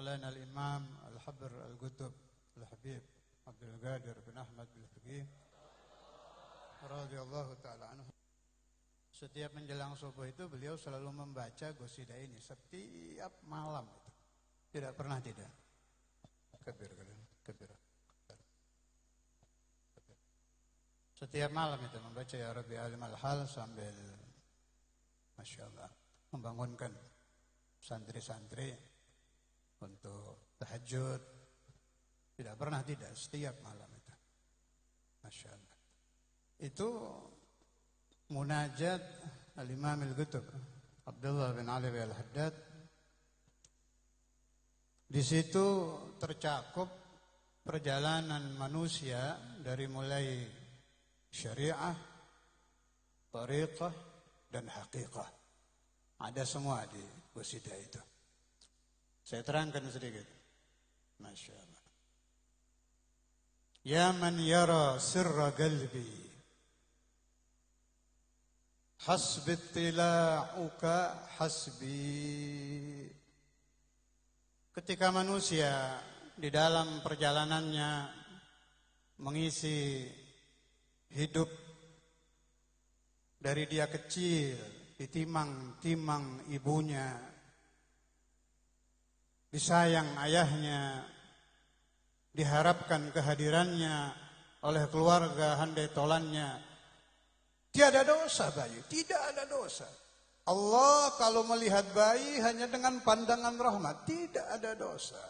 مولانا الإمام الحبر القطب الحبيب عبد القادر bin Ahmad al-Faqih radhiyallahu ta'ala anhu. Setiap menjelang subuh itu beliau selalu membaca qasidah ini setiap malam itu. Tidak pernah tidak. Kabir. Setiap malam itu membaca ya Rabbi alimal hal sambil Masya Allah membangunkan santri-santri untuk tahajud. Tidak pernah tidak, setiap malam itu. Masya Allah. Itu munajat al-Imam al-Qutb Abdullah bin Ali al-Haddad. Di situ tercakup perjalanan manusia dari mulai syariah, tariqah, dan haqiqah. Ada semua di qasidah itu. Saya terangkan sedikit. Masya Allah. Ya man yara sirra qalbi, hasbi ittila'uka hasbi. Ketika manusia di dalam perjalanannya mengisi hidup dari dia kecil, ditimang-timang ibunya, disayang ayahnya, diharapkan kehadirannya oleh keluarga handai tolannya, tiada dosa bayi, tidak ada dosa. Allah kalau melihat bayi hanya dengan pandangan rahmat, tidak ada dosa,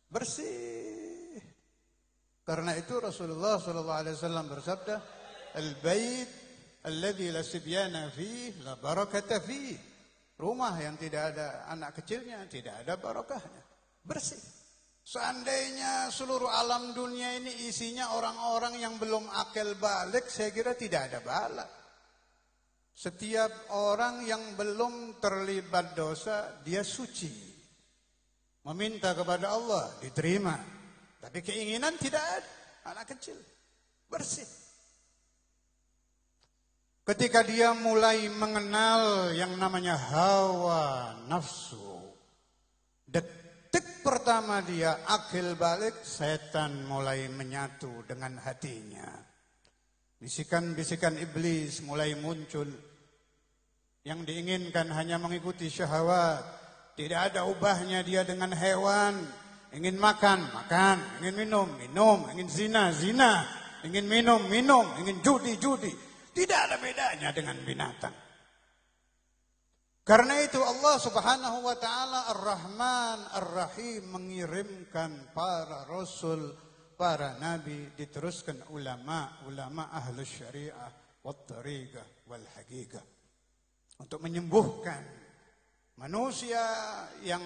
bersih. Karena itu Rasulullah SAW bersabda, al-bait alladhi la sibyana fih la barakata fih. Rumah yang tidak ada anak kecilnya, tidak ada barakahnya, bersih. Seandainya seluruh alam dunia ini isinya orang-orang yang belum akil balik, saya kira tidak ada bala. Setiap orang yang belum terlibat dosa, dia suci. Meminta kepada Allah, diterima. Tapi keinginan tidak ada. Anak kecil, bersih. Ketika dia mulai mengenal yang namanya hawa nafsu, detik pertama dia akil balik, setan mulai menyatu dengan hatinya. Bisikan-bisikan iblis mulai muncul. Yang diinginkan hanya mengikuti syahwat. Tidak ada ubahnya dia dengan hewan. Ingin makan, makan. Ingin minum, minum. Ingin zina, zina. Ingin minum, minum. Ingin judi, judi. Tidak ada bedanya dengan binatang. Karena itu Allah Subhanahu wa taala Ar-Rahman Ar-Rahim mengirimkan para rasul, para nabi, diteruskan ulama ahlus syariah wat tariqah wal haqiqah untuk menyembuhkan manusia yang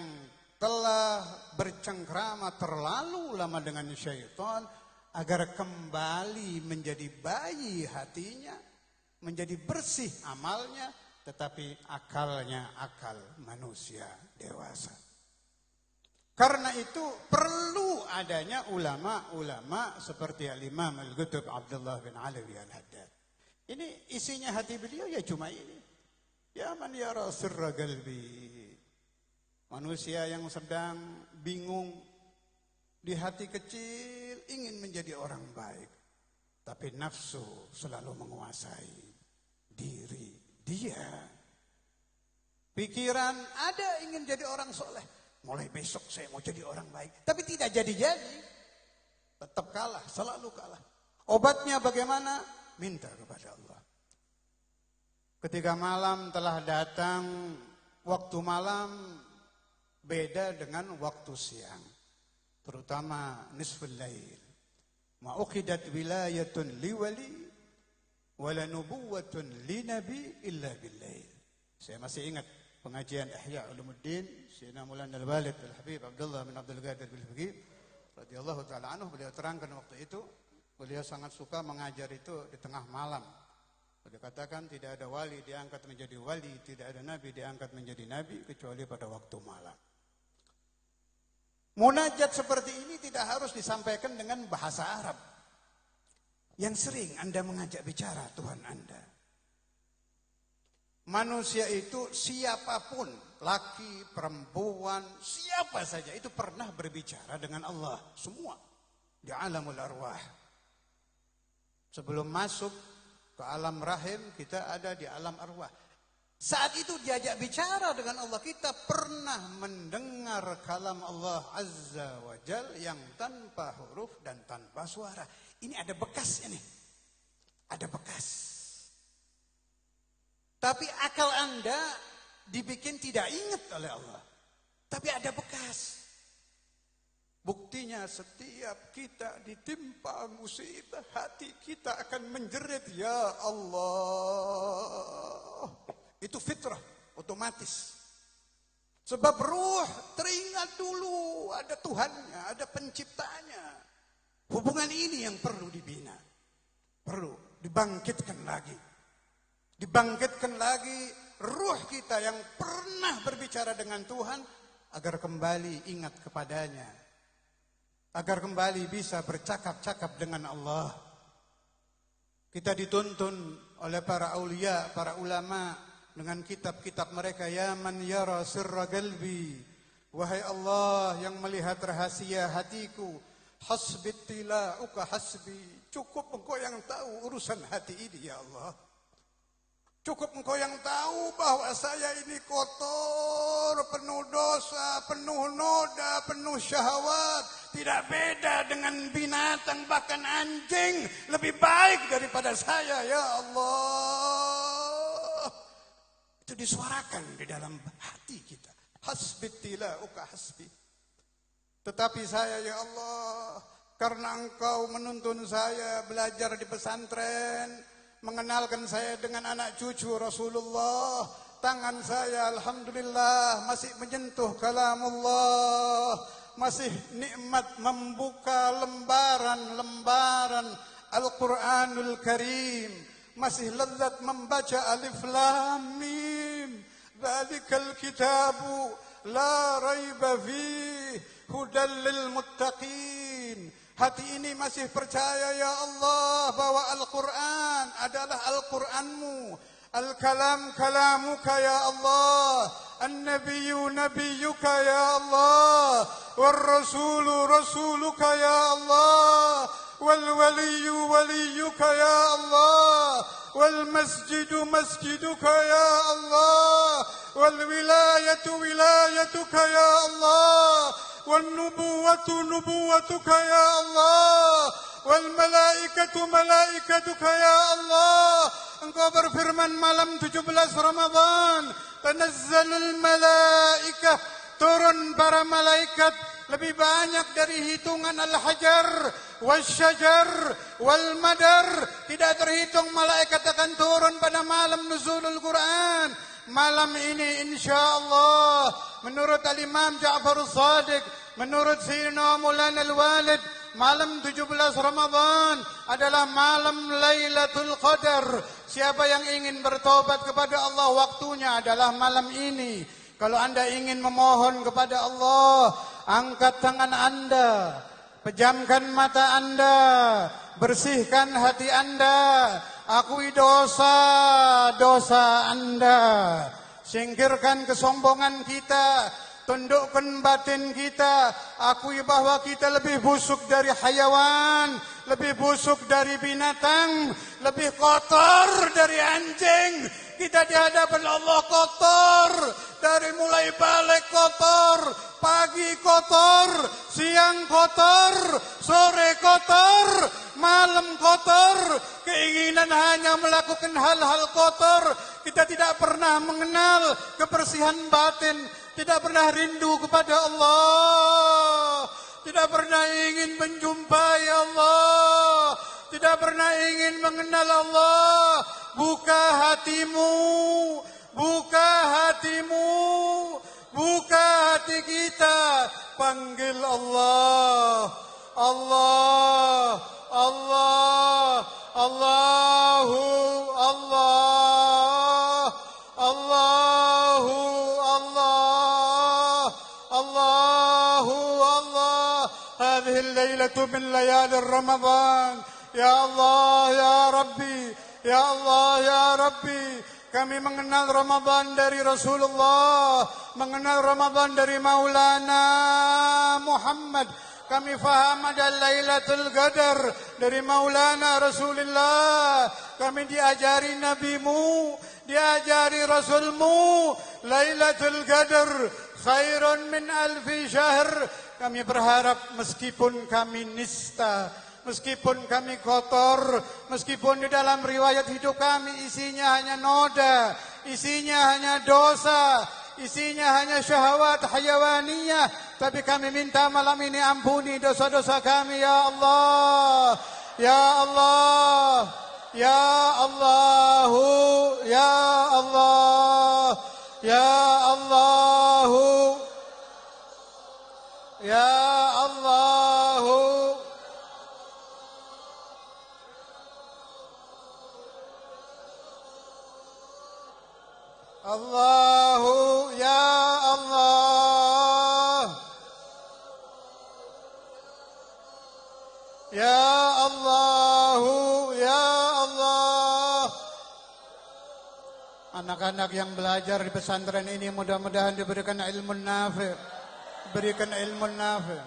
telah bercengkrama terlalu lama dengan syaitan agar kembali menjadi bayi hatinya, menjadi bersih amalnya, tetapi akalnya akal manusia dewasa. Karena itu perlu adanya ulama-ulama seperti Al-Imam Al-Qutb Abdullah bin Ali al-Haddad. Ini isinya hati beliau ya cuma ini. Ya man yara sirra qalbi. Manusia yang sedang bingung di hati kecil ingin menjadi orang baik. Tapi nafsu selalu menguasai diri dia. Pikiran ada ingin jadi orang soleh. Mulai besok saya mau jadi orang baik. Tapi tidak jadi-jadi. Tetap kalah, selalu kalah. Obatnya bagaimana? Minta kepada Allah. Ketika malam telah datang, waktu malam beda dengan waktu siang. Terutama nisful lail. Ma'uqidat wilayatun liwali wala nubuwatun li nabi illa billail. Saya masih ingat pengajian Ihya Ulumuddin Sayyidina Maulana Al-Walid Al-Habib Abdullah bin Abdul Qadir Al-Faqih radhiyallahu taala anhu. Beliau terangkan waktu itu, beliau sangat suka mengajar itu di tengah malam. Beliau katakan tidak ada wali diangkat menjadi wali, tidak ada nabi diangkat menjadi nabi kecuali pada waktu malam. Munajat seperti ini tidak harus disampaikan dengan bahasa Arab yang sering Anda mengajak bicara Tuhan Anda. Manusia itu siapapun, laki, perempuan, siapa saja itu pernah berbicara dengan Allah. Semua di alamul arwah. Sebelum masuk ke alam rahim, kita ada di alam arwah. Saat itu diajak bicara dengan Allah, kita pernah mendengar kalam Allah Azza wa Jal yang tanpa huruf dan tanpa suara. Ini ada bekasnya nih. Ada bekas. Tapi akal Anda dibikin tidak ingat oleh Allah. Tapi ada bekas. Buktinya setiap kita ditimpa musibah, hati kita akan menjerit, ya Allah. Itu fitrah, otomatis. Sebab ruh teringat dulu ada Tuhannya, ada penciptanya. Hubungan ini yang perlu dibina. Perlu dibangkitkan lagi. Dibangkitkan lagi ruh kita yang pernah berbicara dengan Tuhan agar kembali ingat kepadanya. Agar kembali bisa bercakap-cakap dengan Allah. Kita dituntun oleh para aulia, para ulama dengan kitab-kitab mereka, ya man yara sirra qalbi, wahai Allah yang melihat rahasia hatiku, hasbit tilauka hasbi, cukup engkau yang tahu urusan hati ini ya Allah. Cukup engkau yang tahu bahwa saya ini kotor, penuh dosa, penuh noda, penuh syahwat. Tidak beda dengan binatang, bahkan anjing lebih baik daripada saya ya Allah. Itu disuarakan di dalam hati kita. Hasbit tilauka hasbi. Tetapi saya ya Allah, karena engkau menuntun saya belajar di pesantren, mengenalkan saya dengan anak cucu Rasulullah, tangan saya alhamdulillah masih menyentuh kalamullah, masih nikmat membuka lembaran-lembaran Al-Quranul Karim, masih lezat membaca alif lam mim, dzalikal kitabu la raiba fihi hudal lil muttaqin. Hati ini masih percaya ya Allah bahwa Al-Quran adalah Al-Quranmu. Al-Kalam kalamuka ya Allah. An-Nabiyyu nabiyyuka ya Allah. Wal-Rasulu rasuluka ya Allah. Wal-Waliyyu waliyyuka ya Allah. Wal-Masjidu masjiduka ya Allah. Wal-Wilayatu wilayatuka ya Allah. والنبوة نبوتك يا الله والملائكة ملائكتك يا الله. Engkau berfirman malam 17 Ramadan, tanazzalul malaikah, turun para malaikat lebih banyak dari hitungan al-hajar wasyajar wal madar. Tidak terhitung malaikat akan turun pada malam nuzulul Quran. Malam ini insyaallah menurut Al-Imam Ja'far As-Sadiq, menurut Sayyidina Maulana Al-Walid, malam 17 Ramadan adalah malam Lailatul Qadar. Siapa yang ingin bertobat kepada Allah, waktunya adalah malam ini. Kalau Anda ingin memohon kepada Allah, angkat tangan Anda, pejamkan mata Anda, bersihkan hati Anda, akui dosa-dosa Anda, singkirkan kesombongan kita, tundukkan batin kita, akui bahwa kita lebih busuk dari hayawan, lebih busuk dari binatang, lebih kotor dari anjing. Kita di hadapan Allah kotor, dari mulai balik kotor, pagi kotor, siang kotor, sore kotor, malam kotor. Keinginan hanya melakukan hal-hal kotor. Kita tidak pernah mengenal kebersihan batin, tidak pernah rindu kepada Allah, tidak pernah ingin menjumpai Allah, tidak pernah ingin mengenal Allah. Buka hatimu, buka hatimu, buka hati kita, panggil Allah, Allah, Allah, Allahu, Allah, Allahu, Allah, Allahu, Allah. هذه الليلة من ليالي رمضان. يا الله يا ربي، يا الله يا ربي، Kami mengenal Ramadan dari Rasulullah, mengenal Ramadan dari Maulana Muhammad. Kami faham ada Lailatul Qadar dari Maulana Rasulullah. Kami diajari Nabimu, diajari Rasulmu. Lailatul Qadar khairun min alfi syahr. Kami berharap meskipun kami nista, meskipun kami kotor, meskipun di dalam riwayat hidup kami isinya hanya noda, isinya hanya dosa, isinya hanya syahwat hayawaniyah, tapi kami minta malam ini ampuni dosa-dosa kami ya Allah, ya Allah, ya Allahu, ya Allah, ya Allahu, ya Allahu. Allahu ya Allah, ya Allahu ya Allah. Anak-anak yang belajar di pesantren ini mudah-mudahan diberikan ilmu nafi', diberikan ilmu nafi',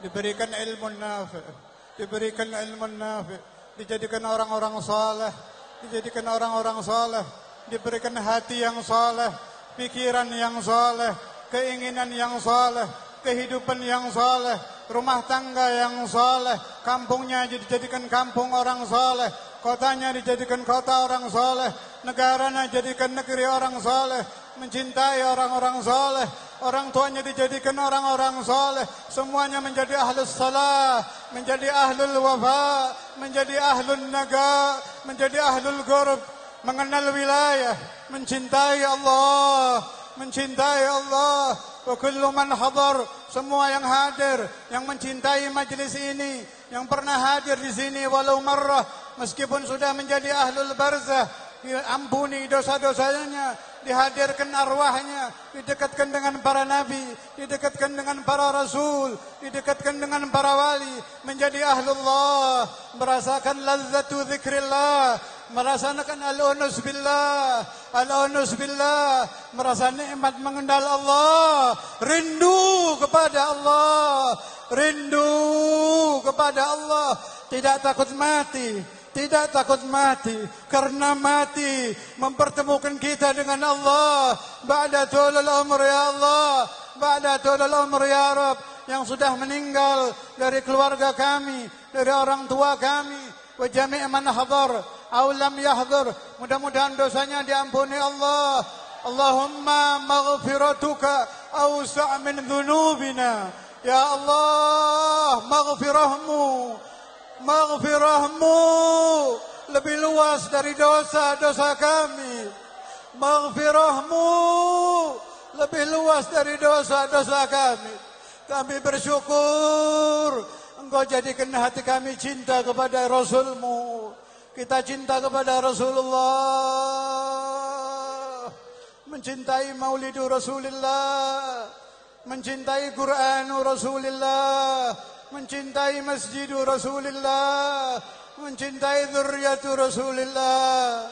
diberikan ilmu nafi', diberikan ilmu nafi', dijadikan orang-orang saleh, dijadikan orang-orang saleh. Diberikan hati yang saleh, pikiran yang saleh, keinginan yang saleh, kehidupan yang saleh, rumah tangga yang saleh, kampungnya dijadikan kampung orang saleh, kotanya dijadikan kota orang saleh, negaranya dijadikan negeri orang saleh, mencintai orang-orang saleh, orang tuanya dijadikan orang-orang saleh, semuanya menjadi ahlus salah, menjadi ahlul wafa, menjadi ahlul naga, menjadi ahlul ghurb. Mengenal wilayah, mencintai Allah, mencintai Allah. Wa kullu man hadar, semua yang hadir, yang mencintai majelis ini, yang pernah hadir di sini walau marrah, meskipun sudah menjadi ahlul barzah, diampuni dosa-dosanya, dihadirkan arwahnya, didekatkan dengan para nabi, didekatkan dengan para rasul, didekatkan dengan para wali, menjadi ahlullah, merasakan lazzatu dzikrillah, merasakan al-unus billah, al-unus billah, merasa nikmat mengenal Allah, rindu kepada Allah, rindu kepada Allah, tidak takut mati, tidak takut mati, karena mati mempertemukan kita dengan Allah. Ba'da tulul umr ya Allah, ba'da tulul umr ya Rabb, yang sudah meninggal dari keluarga kami, dari orang tua kami, wa jami' man hadar aw lam yahdhur, mudah-mudahan dosanya diampuni Allah. Allahumma maghfiratuka awsa' min dhunubina, ya Allah, maghfirahmu, maghfirahmu lebih luas dari dosa-dosa kami, maghfirahmu lebih luas dari dosa-dosa kami. Kami bersyukur Engkau jadikan hati kami cinta kepada Rasulmu, kita cinta kepada Rasulullah, mencintai maulidu Rasulullah, mencintai Quran Rasulullah, mencintai masjidu Rasulullah, mencintai dzurriyyatu Rasulullah.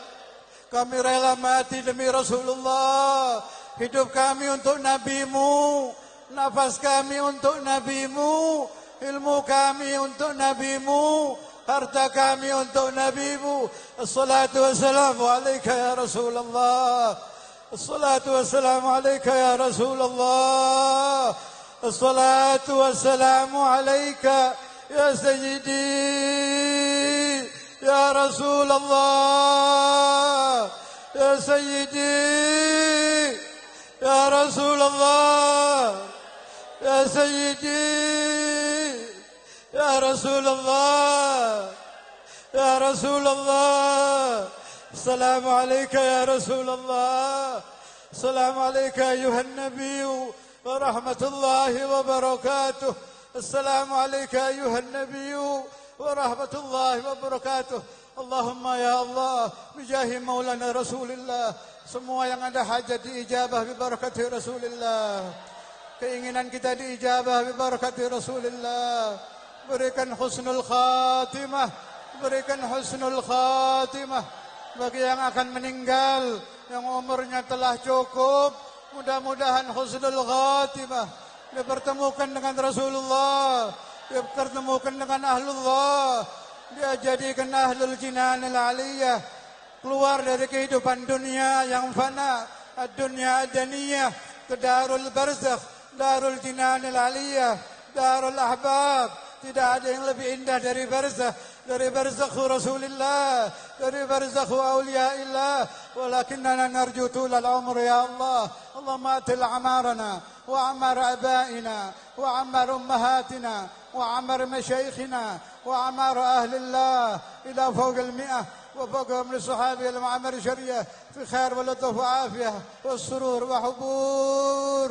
Kami rela mati demi Rasulullah, hidup kami untuk nabimu, nafas kami untuk nabimu, ilmu kami untuk nabimu, harta kami untuk nabimu. Assalatu wassalamu alaika ya Rasulullah, assalatu wassalamu alaika ya Rasulullah, assalatu wassalamu alaika ya Sayyidi ya Rasulullah, ya Sayyidi ya Rasulullah, ya Sayyidi ya Rasulullah, ya Rasulullah. Assalamu alayka ya Rasulullah, assalamu alayka ayuhan nabiyyu wa rahmatullahi wa barakatuh. Assalamu alayka ayuhan nabiyyu wa rahmatullahi wa barakatuh. Allahumma ya Allah, bijahi maulana Rasulillah, semua yang ada hajat diijabah bibarakati Rasulillah, keinginan kita diijabah bibarakati Rasulillah. Berikan husnul khatimah, berikan husnul khatimah, bagi yang akan meninggal, yang umurnya telah cukup, mudah-mudahan husnul khatimah, dipertemukan dengan Rasulullah, dipertemukan dengan ahlullah, dia jadikan ahlul jinanil aliyah, keluar dari kehidupan dunia yang fana, dunia adaniyah, ke darul barzakh, darul jinanil aliyah, darul ahbab. Tidak ada yang lebih indah dari barzakh, dari barzakh Rasulullah, dari barzakh awliyaillah. Walakinna narju tulal umr ya Allah. Allahumma atil amarana wa amar abaina wa amar ummahatina wa amar masyayikhina wa amar ahlillah ila fawq al-mi'ah وفوقهم للصحابة المعمر شرية في خير ولطف وعافية والسرور وحبور.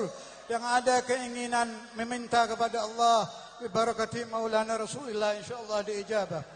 Yang ada keinginan meminta kepada Allah, bibarakati Maulana Rasulullah, insyaallah diijabah.